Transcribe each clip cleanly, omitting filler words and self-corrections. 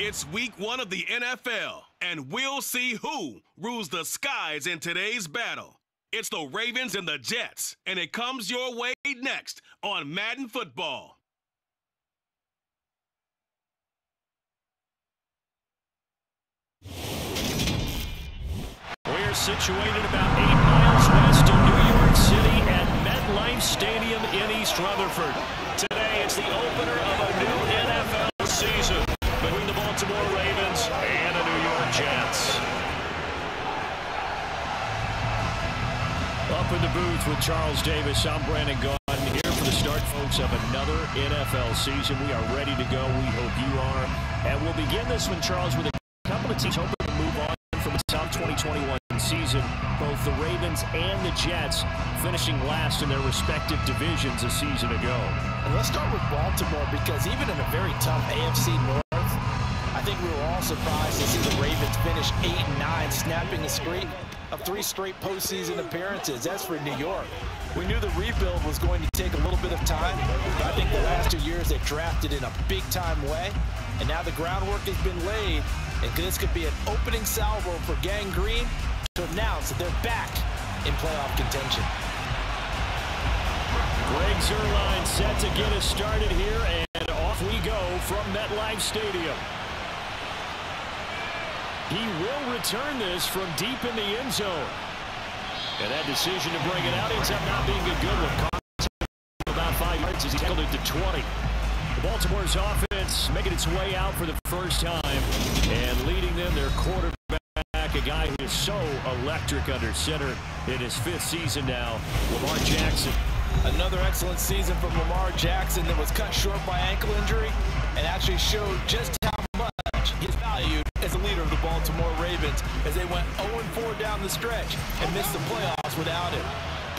It's week 1 of the NFL, and we'll see who rules the skies in today's battle. It's the Ravens and the Jets, and it comes your way next on Madden Football. We're situated about 8 miles west of New York City at MetLife Stadium in East Rutherford. Today, it's the opener of a new NFL season between the Baltimore Ravens and the New York Jets. Up in the booth with Charles Davis, I'm Brandon Gaudin here for the start, folks, of another NFL season. We are ready to go. We hope you are. And we'll begin this one, Charles, with a couple of teams hoping to move on from a tough 2021 season. Both the Ravens and the Jets finishing last in their respective divisions a season ago. And let's start with Baltimore, because even in a very tough AFC North, I think we were all surprised to see the Ravens finish 8-9, snapping a streak of 3 straight postseason appearances. As for New York, we knew the rebuild was going to take a little bit of time, but I think the last 2 years they drafted in a big-time way, and now the groundwork has been laid, and this could be an opening salvo for Gang Green to announce that they're back in playoff contention. Greg Zuerlein set to get us started here, and off we go from MetLife Stadium. He will return this from deep in the end zone. And that decision to bring it out ends up not being a good one. About 5 yards as he tackled it to 20. The Baltimore's offense making its way out for the first time and leading them, their quarterback, a guy who is so electric under center in his 5th season now, Lamar Jackson. Another excellent season from Lamar Jackson that was cut short by ankle injury and actually showed just how much he's valued as a leader of the Baltimore Ravens as they went 0-4 down the stretch and missed the playoffs without him.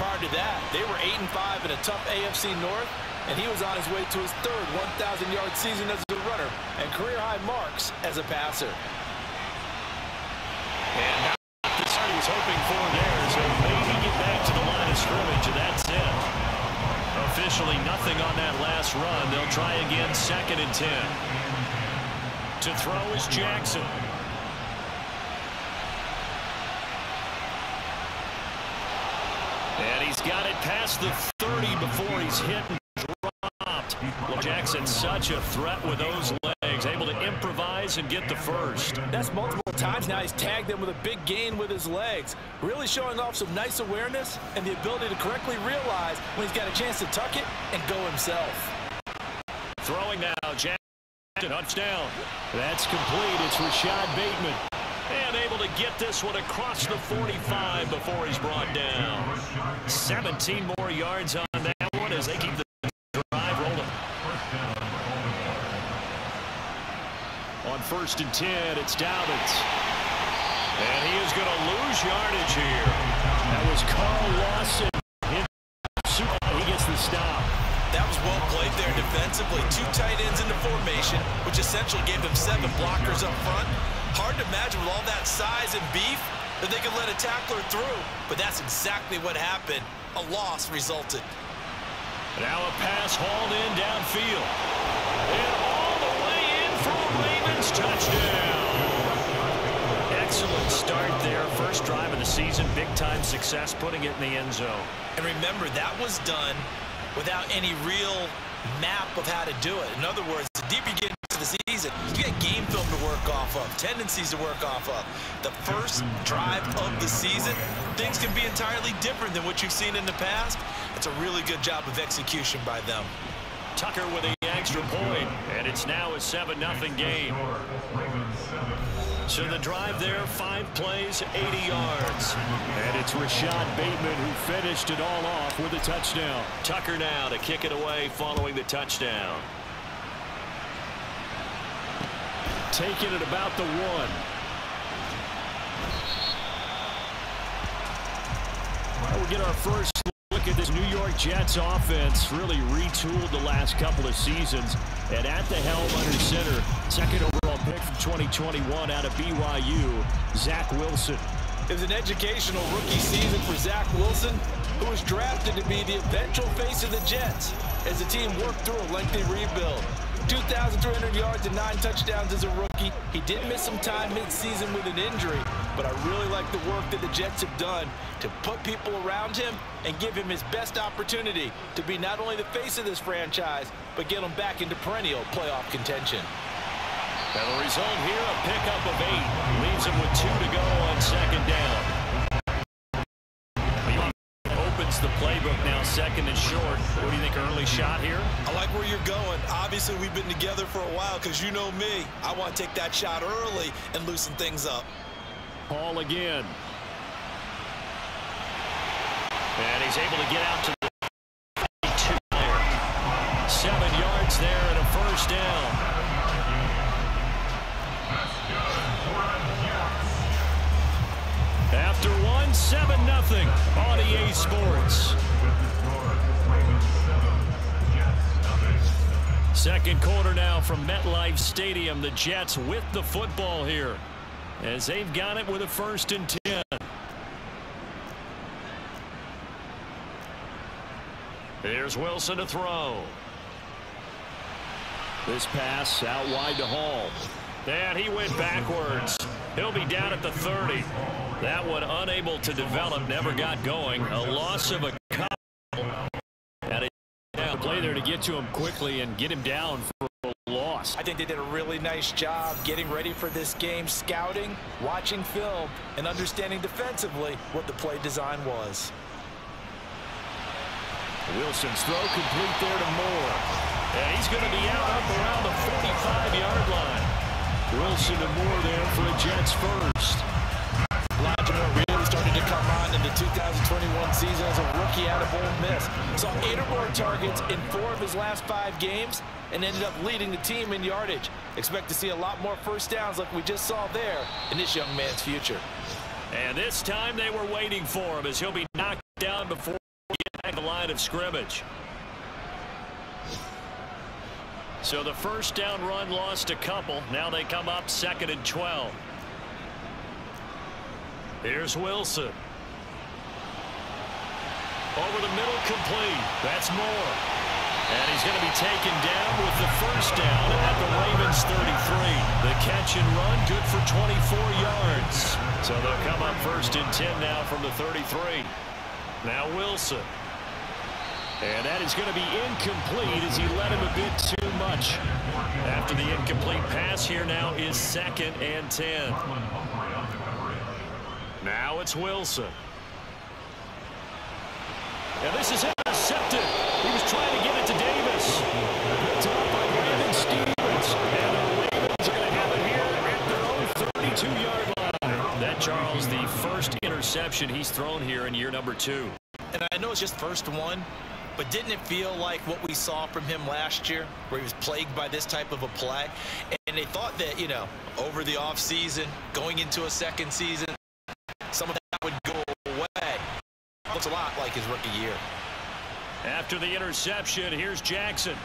Prior to that, they were 8-5 in a tough AFC North, and he was on his way to his 3rd 1,000-yard season as a runner and career-high marks as a passer. And not the start he was hoping for there, so maybe get back to the line of scrimmage, and that's it. Officially nothing on that last run. They'll try again, 2nd and 10. To throw is Jackson. And he's got it past the 30 before he's hit and dropped. Well, Jackson's such a threat with those legs, able to improvise and get the first. That's multiple times now. He's tagged them with a big gain with his legs, really showing off some nice awareness and the ability to correctly realize when he's got a chance to tuck it and go himself. Throwing now, Jackson. Touchdown. That's complete. It's Rashad Bateman. And able to get this one across the 45 before he's brought down. 17 more yards on that one as they keep the drive rolling. On 1st and 10, it's Dobbins. And he is going to lose yardage here. That was Carl Lawson. He gets the stop. That was well played there defensively. 2 tight ends in the formation, which essentially gave them 7 blockers up front. Hard to imagine with all that size and beef that they could let a tackler through, but that's exactly what happened. A loss resulted. Now a pass hauled in downfield. And all the way in for a Ravens touchdown. Excellent start there. First drive of the season. Big-time success putting it in the end zone. And remember, that was done without any real map of how to do it. In other words, the deeper you get into the season, you get game film to work off of, tendencies to work off of. The first drive of the season, things can be entirely different than what you've seen in the past. It's a really good job of execution by them. Tucker with the extra point, and it's now a 7-0 game. So the drive there, 5 plays, 80 yards. And it's Rashad Bateman who finished it all off with a touchdown. Tucker now to kick it away following the touchdown. Taking it about the 1. We'll get our first look at this New York Jets offense, really retooled the last couple of seasons. And at the helm under center, 2nd overall pick from 2021 out of BYU, Zach Wilson. It was an educational rookie season for Zach Wilson, who was drafted to be the eventual face of the Jets as the team worked through a lengthy rebuild. 2,300 yards and 9 touchdowns as a rookie. He did miss some time mid-season with an injury, but I really like the work that the Jets have done to put people around him and give him his best opportunity to be not only the face of this franchise, but get him back into perennial playoff contention. And the result here, a pickup of 8. Leaves him with 2 to go on second down. Opens the playbook now, second and short. What do you think, early shot here? I like where you're going. Obviously, we've been together for a while because you know me. I want to take that shot early and loosen things up. Paul again. And he's able to get out to the 2 there. 7 yards there and a first down. After 1, 7-0 on EA Sports. Second quarter now from MetLife Stadium. The Jets with the football here as they've got it with a 1st and 10. Here's Wilson to throw. This pass out wide to Hall. And he went backwards. He'll be down at the 30. That one unable to develop, never got going. A loss of a couple. And a play there to get to him quickly and get him down for a loss. I think they did a really nice job getting ready for this game, scouting, watching film, and understanding defensively what the play design was. Wilson's throw complete there to Moore. And he's going to be out up around the 45-yard line. Wilson to Moore there for a Jets first. Elijah Moore really started to come on in the 2021 season as a rookie out of Ole Miss. Saw 8 or more targets in 4 of his last 5 games and ended up leading the team in yardage. Expect to see a lot more first downs like we just saw there in this young man's future. And this time they were waiting for him as he'll be knocked down before he gets back to the line of scrimmage. So the first down run lost a couple. Now they come up 2nd and 12. Here's Wilson. Over the middle, complete. That's Moore. And he's going to be taken down with the first down at the Ravens 33. The catch and run, good for 24 yards. So they'll come up 1st and 10 now from the 33. Now Wilson. And that is going to be incomplete as he led him a bit too much. After the incomplete pass, here now is 2nd and 10. Now it's Wilson. And this is intercepted. He was trying to get it to Davis. Picked up by Brandon Stevens. And the Ravens are going to have it here at their own 32-yard line. That, Charles, the first interception he's thrown here in year number 2. And I know it's just first one, but didn't it feel like what we saw from him last year, where he was plagued by this type of a play? And they thought that, you know, over the offseason, going into a second season, some of that would go away. Looks a lot like his rookie year. After the interception, here's Jackson.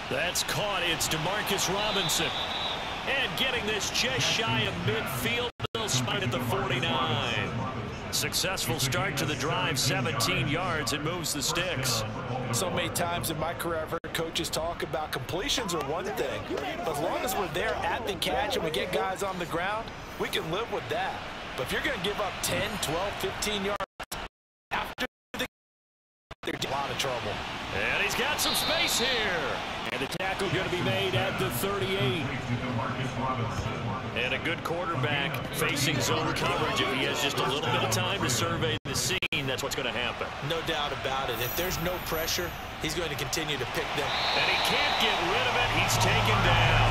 That's caught. It's Demarcus Robinson. And getting this just shy of midfield. They'll spot at the 49. Successful start to the drive, 17 yards. It moves the sticks. So many times in my career, I've heard coaches talk about completions are one thing. But as long as we're there at the catch and we get guys on the ground, we can live with that. But if you're going to give up 10, 12, 15 yards after the they're in a lot of trouble. And he's got some space here. And the tackle going to be made at the 38. And a good quarterback facing zone coverage. If he has just a little bit of time to survey the scene, that's what's going to happen. No doubt about it. If there's no pressure, he's going to continue to pick them. And he can't get rid of it. He's taken down.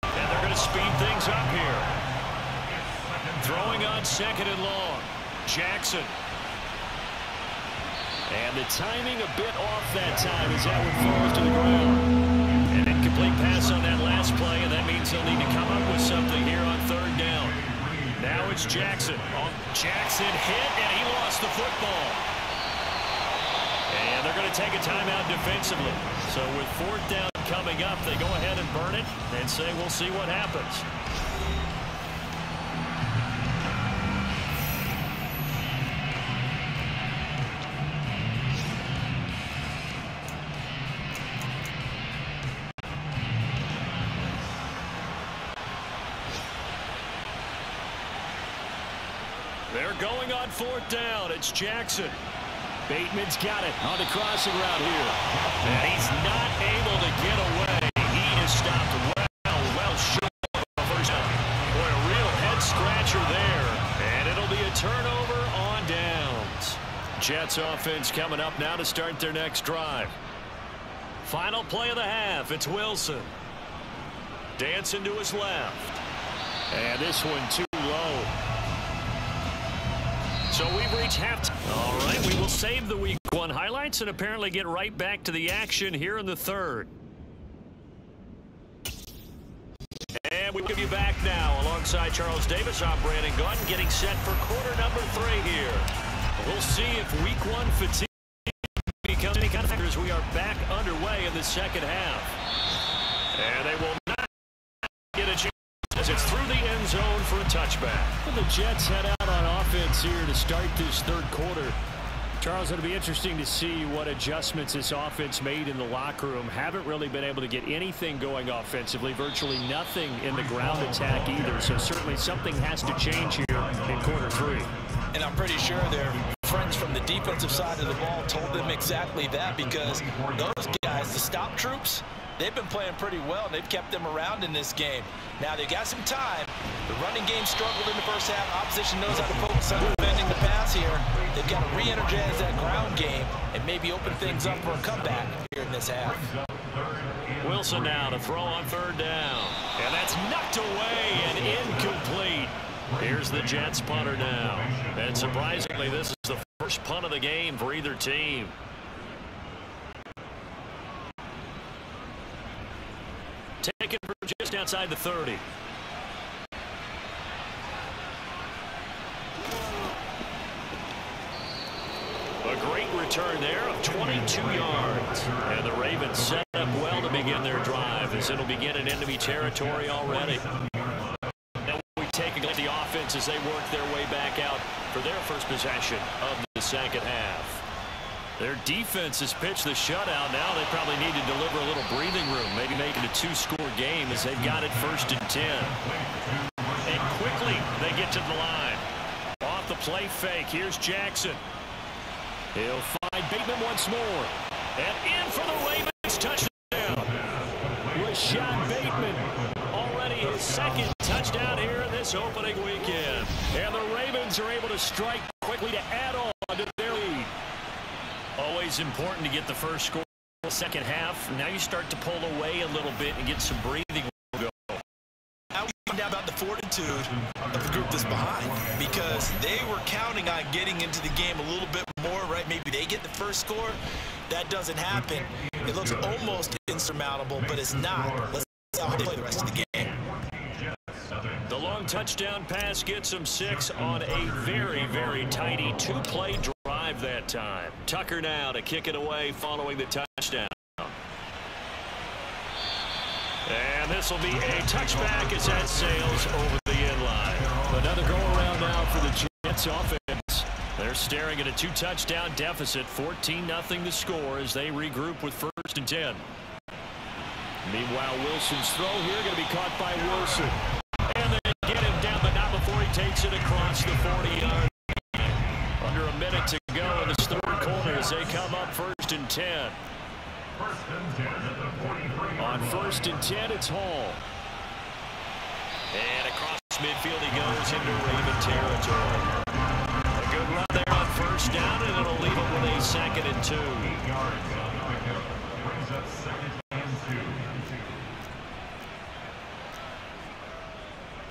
And they're going to speed things up here. Throwing on 2nd and long. Jackson. And the timing a bit off that time as that one falls to the ground. An incomplete pass on that last play, and that means they'll need to come up with something here on 3rd down. Now it's Jackson. Jackson hit, and he lost the football. And they're going to take a timeout defensively. So with 4th down coming up, they go ahead and burn it and say we'll see what happens. They're going on 4th down. It's Jackson. Bateman's got it on the crossing route here. And he's not able to get away. He is stopped well short of the first down. Boy, a real head-scratcher there. And it'll be a turnover on downs. Jets offense coming up now to start their next drive. Final play of the half. It's Wilson. Dancing to his left. And this one too low. So we've reached halftime. All right, we will save the Week 1 highlights and apparently get right back to the action here in the third. And we give you back now alongside Charles Davis. I'm Brandon Gaudin getting set for quarter number 3 here. We'll see if Week 1 fatigue becomes any kind of factor as we are back underway in the second half. And they will not get a chance as it's through the end zone for a touchback. And the Jets head out on offense here to start this third quarter. Charles, it'll be interesting to see what adjustments this offense made in the locker room. Haven't really been able to get anything going offensively. Virtually nothing in the ground attack either. So certainly something has to change here in quarter 3. And I'm pretty sure their friends from the defensive side of the ball told them exactly that, because those guys, the stop troops, they've been playing pretty well, and they've kept them around in this game. Now, they've got some time. The running game struggled in the first half. Opposition knows how to focus on defending the pass here. They've got to re-energize that ground game and maybe open things up for a comeback here in this half. Wilson now to throw on 3rd down. And that's knocked away and incomplete. Here's the Jets punter now. And surprisingly, this is the first punt of the game for either team. Taken from just outside the 30. A great return there of 22 yards. And the Ravens set up well to begin their drive, as it'll begin in enemy territory already. Now we take a look at the offense as they work their way back out for their first possession of the second half. Their defense has pitched the shutout. Now they probably need to deliver a little breathing room, maybe make it a 2-score game as they've got it 1st and 10. And quickly they get to the line. Off the play fake, here's Jackson. He'll find Bateman once more. And in for the Ravens touchdown. Rashad Bateman, already his 2nd touchdown here in this opening weekend. And the Ravens are able to strike quickly to add on to their lead. Always important to get the first score in the second half. Now you start to pull away a little bit and get some breathing. Now we find out about the fortitude of the group that's behind, because they were counting on getting into the game a little bit more, right? Maybe they get the first score. That doesn't happen. It looks almost insurmountable, but it's not. Let's see how they play the rest of the game. The long touchdown pass gets them 6 on a very, very tidy 2-play drive that time. Tucker now to kick it away following the touchdown. And this will be a touchback as that sails over the end line. Another go-around now for the Jets offense. They're staring at a 2-touchdown deficit, 14-0 to score as they regroup with 1st and 10. Meanwhile, Wilson's throw here going to be caught by Wilson. And they get him down, but not before he takes it across the 40-yard. Under a minute to go in this third quarter as they come up 1st and 10. On 1st and 10, it's Hall. And across midfield he goes into Raven territory. A good run there on 1st down, and it'll leave him with a 2nd and 2.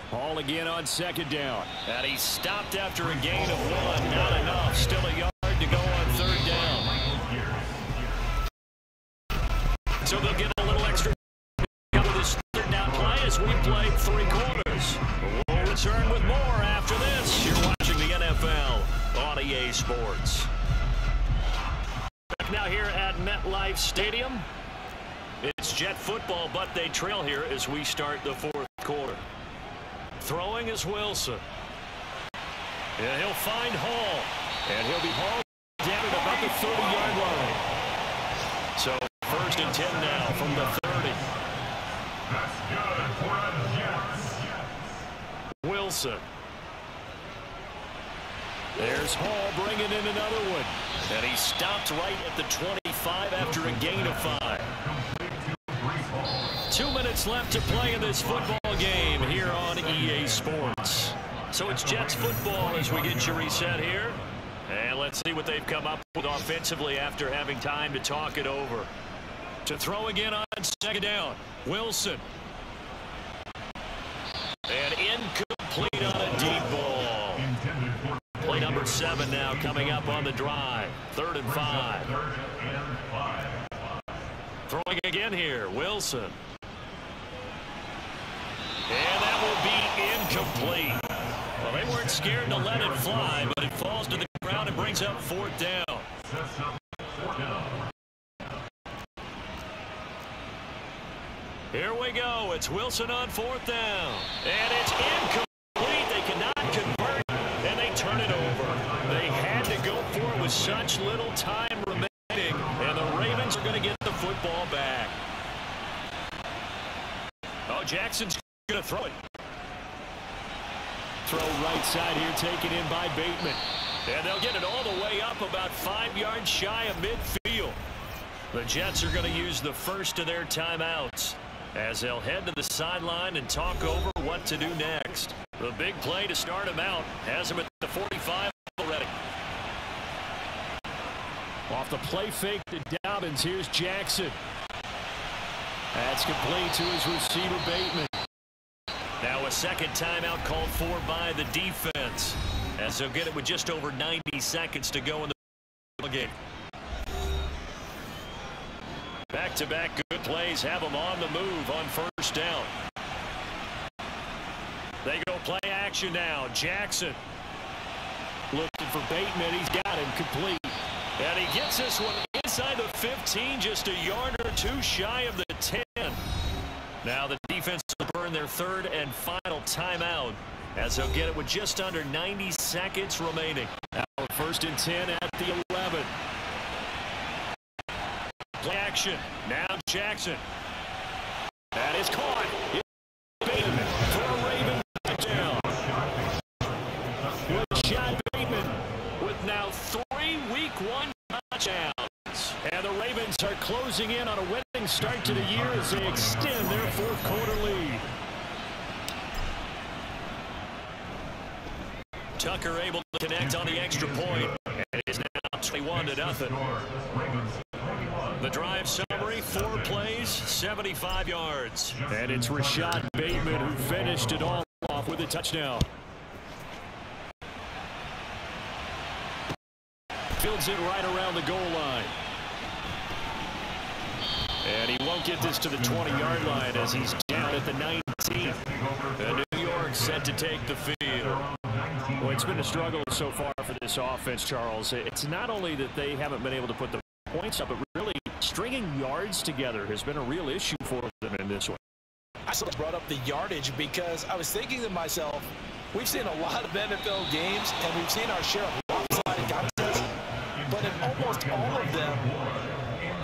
Hall again on 2nd down. And he stopped after a gain of 1. Not enough. Still a yard to go on 3rd down. So they'll get a little extra with this 3rd down play as we play 3 quarters. We'll return with more after this. You're watching the NFL on EA Sports. Back now here at MetLife Stadium. It's Jet football, but they trail here as we start the 4th quarter. Throwing is Wilson. And he'll find Hall. And he'll be hauled down at about the 30-yard line. So 1st and 10 now from the 30. Wilson. There's Hall bringing in another one. And he stopped right at the 25 after a gain of 5. 2 minutes left to play in this football game here on EA Sports. So it's Jets football as we get you reset here. And let's see what they've come up with offensively after having time to talk it over. To throw again on second down, Wilson. And incomplete on a deep ball. Play number 7 now coming up on the drive. 3rd and 5. Throwing again here, Wilson. And that will be incomplete. Well, they weren't scared to let it fly, but it falls to the ground and brings up 4th down. Here we go. It's Wilson on 4th down. And it's incomplete. They cannot convert, and they turn it over. They had to go for it with such little time remaining, and the Ravens are going to get the football back. Oh, Jackson's going to throw it. Throw right side here, taken in by Bateman. And they'll get it all the way up about 5 yards shy of midfield. The Jets are going to use the first of their timeouts as they'll head to the sideline and talk over what to do next. The big play to start him out has him at the 45 already. Off the play fake to Dobbins, here's Jackson. That's complete to his receiver, Bateman. Now a second timeout called for by the defense as they'll get it with just over 90 seconds to go in the game. Back-to-back good plays have them on the move on 1st down. They go play action now. Jackson looking for Bateman. He's got him complete. And he gets this one inside the 15, just a yard or 2 shy of the 10. Now the defense will burn their 3rd and final timeout as they'll get it with just under 90 seconds remaining. Now 1st and 10 at the 11. Play action. Now Jackson. That is caught. Bateman for a Raven touchdown. Good shot, Bateman, with now 3 Week 1 touchdowns. And the Ravens are closing in on a winning start to the year as they extend their 4th quarter lead. Tucker able to connect on the extra point, and it is now 21-0. The drive summary, 4 plays, 75 yards. And it's Rashad Bateman who finished it all off with a touchdown. Fields it right around the goal line. And he won't get this to the 20-yard line as he's down at the 19. And New York set to take the field. Well, it's been a struggle so far for this offense, Charles. It's not only that they haven't been able to put the points up, but really stringing yards together has been a real issue for them in this one. I still brought up the yardage because I was thinking to myself, we've seen a lot of NFL games, and we've seen our share of lopsided contests, but in almost all of them,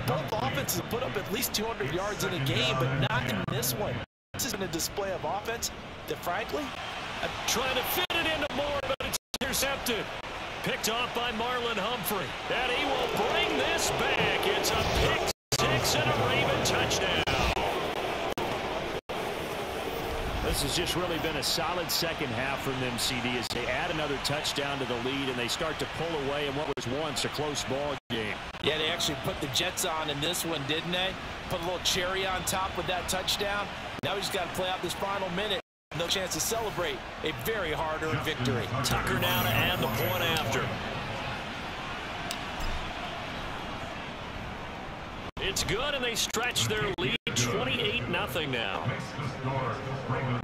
both offenses put up at least 200 yards in a game, but not in this one. This has been a display of offense that, frankly, I'm trying to fit it into Moore, but it's intercepted. Picked off by Marlon Humphrey. And he will bring this back. It's a pick 6 and a Raven touchdown. This has just really been a solid second half from them, CD, as they add another touchdown to the lead and they start to pull away in what was once a close ball game. Yeah, they actually put the Jets on in this one, didn't they? Put a little cherry on top with that touchdown. Now we just got to play out this final minute. No chance to celebrate a very hard-earned victory. Tucker now to add the point after. It's good, and they stretch their lead 28-0 now.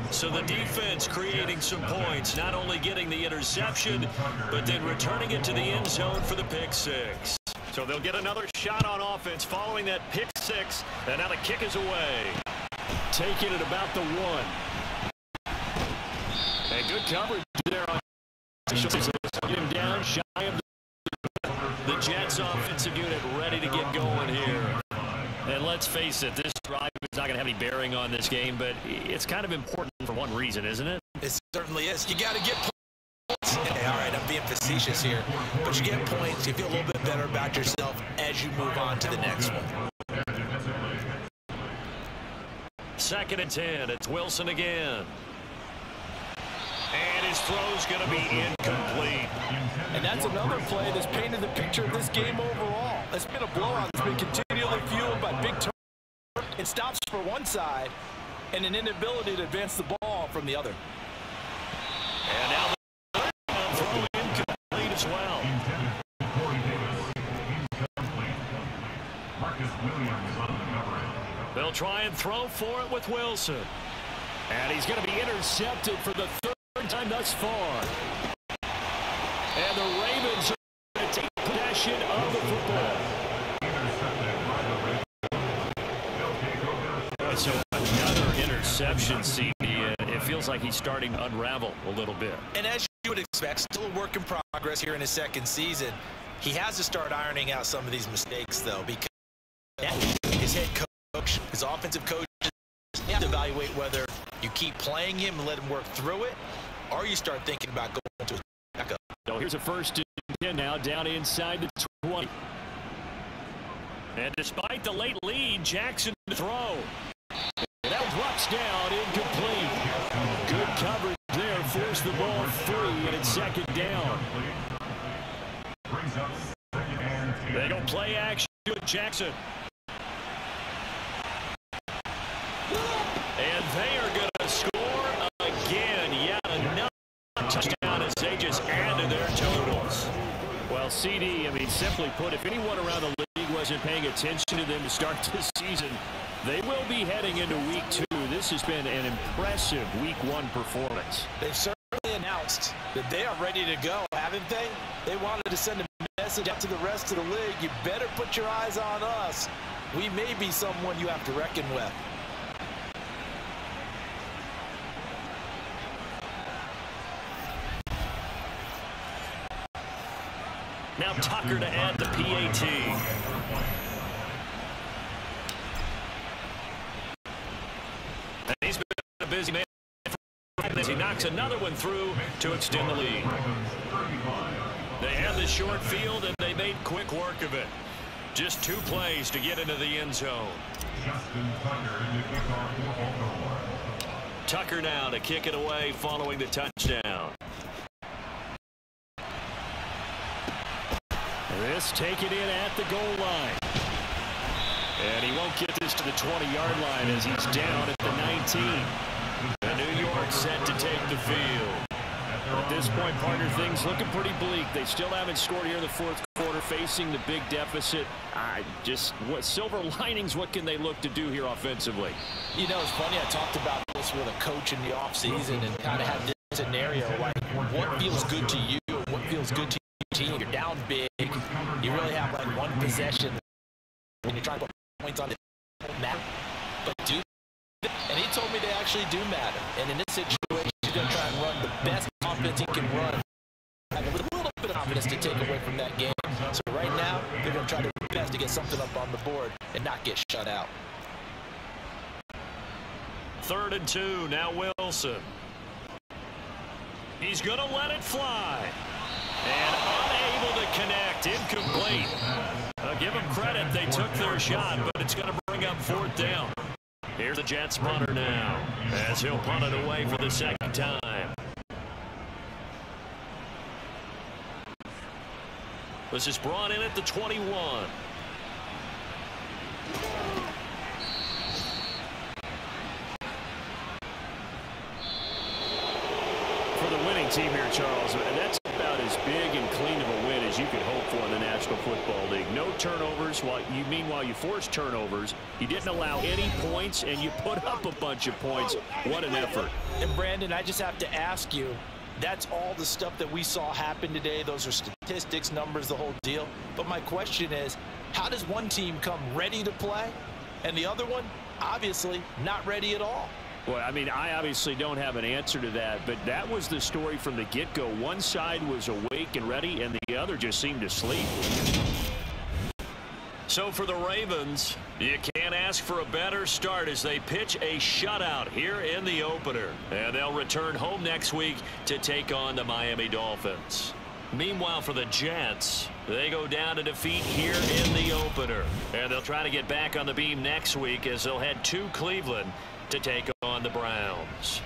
So the defense creating some points, not only getting the interception, but then returning it to the end zone for the pick 6. So they'll get another shot on offense following that pick 6, and now the kick is away. Take it at about the 1. And good coverage there on get him down shy of the Jets offensive unit ready to get going here. And let's face it, this drive is not going to have any bearing on this game, but it's kind of important for one reason, isn't it? It certainly is. You got to get points. All right, I'm being facetious here, but you get points. You feel a little bit better about yourself as you move on to the next one. 2nd and 10. It's Wilson again. And his throw's going to be incomplete. And that's another play that's painted the picture of this game overall. It's been a blowout that's been continually fueled by big turnovers and stops for one side and an inability to advance the ball from the other. And now the throw incomplete as well. They'll try and throw for it with Wilson. And he's going to be intercepted for the third time thus far. And the Ravens are going to take possession of the football. So another interception, CD. It feels like he's starting to unravel a little bit. And as you would expect, still a work in progress here in his second season. He has to start ironing out some of these mistakes, though, because his head coach, his offensive coach, have to evaluate whether you keep playing him and let him work through it, or you start thinking about going to his backup. So here's a 1st and 10 now, down inside the 20. And despite the late lead, Jackson to throw. That drops down, incomplete. Good coverage there, forced the ball free, and it's 2nd down. They go play action with Jackson. And they are going to score again. Yet another touchdown as they just add to their totals. Well, CD, I mean, simply put, if anyone around the league wasn't paying attention to them to start this season, they will be heading into week 2. This has been an impressive week 1 performance. They've certainly announced that they are ready to go, haven't they? They wanted to send a message out to the rest of the league. You better put your eyes on us. We may be someone you have to reckon with. Now Tucker to add the PAT. And he's been a busy man as he knocks another one through to extend the lead. They have the short field, and they made quick work of it. Just 2 plays to get into the end zone. Tucker now to kick it away following the touchdown. This taken in at the goal line. And he won't get this to the 20-yard line as he's down at the 19. And New York set to take the field. At this point, partner, things looking pretty bleak. They still haven't scored here in the 4th quarter, facing the big deficit. What silver linings, what can they look to do here offensively? You know, it's funny, I talked about this with a coach in the offseason and kind of had this scenario, like what feels good to you, what feels good to your team. You're down big. You really have like one possession when you're trying to put points on it. Matter. But do, and he told me they actually do matter. And in this situation, he's going to try and run the best offense he can run. Have a little bit of confidence to take away from that game. So right now, they're going to try their best to get something up on the board and not get shut out. 3rd and 2. Now Wilson. He's going to let it fly. And unable to connect. Incomplete. Give them credit. They took their shot, but it's going to bring up 4th down. Here's the Jets punter now as he'll punt it away for the 2nd time. This is brought in at the 21. For the winning team here, Charles, that's about as big and clean of a win as you could hope for in the National Football League. No turnovers. Meanwhile, you forced turnovers. You didn't allow any points, and you put up a bunch of points. What an effort. And, Brandon, I just have to ask you, that's all the stuff that we saw happen today. Those are statistics, numbers, the whole deal. But my question is, how does one team come ready to play, and the other one, obviously, not ready at all? Well, I mean, I obviously don't have an answer to that, but that was the story from the get-go. One side was awake and ready, and the other just seemed to sleep. So for the Ravens, you can't ask for a better start as they pitch a shutout here in the opener. And they'll return home next week to take on the Miami Dolphins. Meanwhile, for the Jets, they go down to defeat here in the opener. And they'll try to get back on the beam next week as they'll head to Cleveland to take on the Browns.